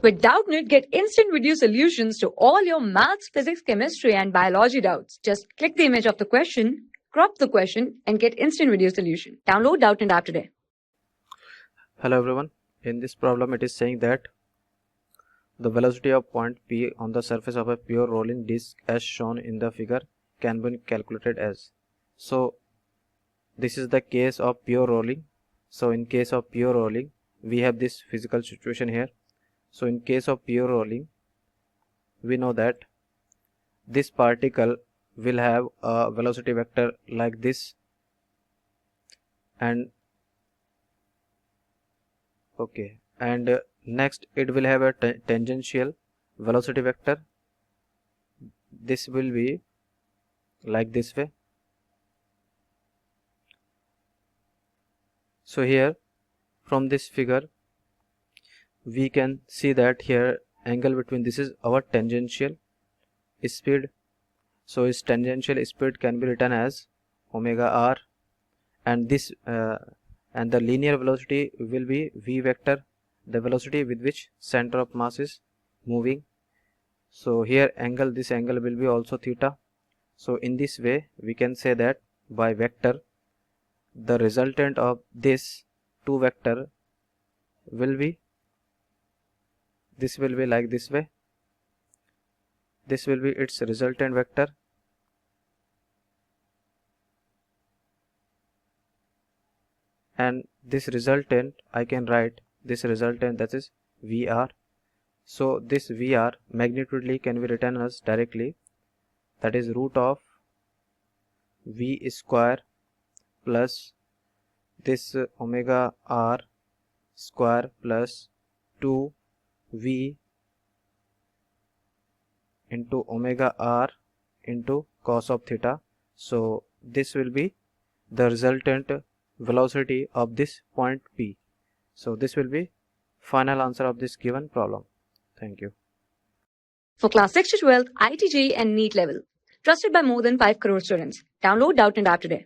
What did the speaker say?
With Doubtnut, get instant video solutions to all your maths, physics, chemistry, and biology doubts. Just click the image of the question, crop the question, and get instant video solution. Download Doubtnut app today. Hello everyone. In this problem it is saying that the velocity of point P on the surface of a pure rolling disc as shown in the figure can be calculated as. So this is the case of pure rolling. So in case of pure rolling we have this physical situation here. So in case of pure rolling we know that this particle will have a velocity vector like this, and next it will have a tangential velocity vector. This will be like this way. So here from this figure we can see that here angle between this is our tangential speed. So its tangential speed can be written as omega r, and this and the linear velocity will be v vector, the velocity with which center of mass is moving. So here angle, this angle will be also theta. So in this way we can say that by vector the resultant of this two vector will be, this will be like this way. This will be its resultant vector, and this resultant I can write this resultant, that is VR. So this VR magnitudely can be written as directly, that is root of V square plus this omega r square plus 2V into omega r into cos of theta. So this will be the resultant velocity of this point P. So this will be final answer of this given problem. Thank you. For class 6 to 12, IIT JEE and NEET level. Trusted by more than 5 crore students. Download Doubtnut app today.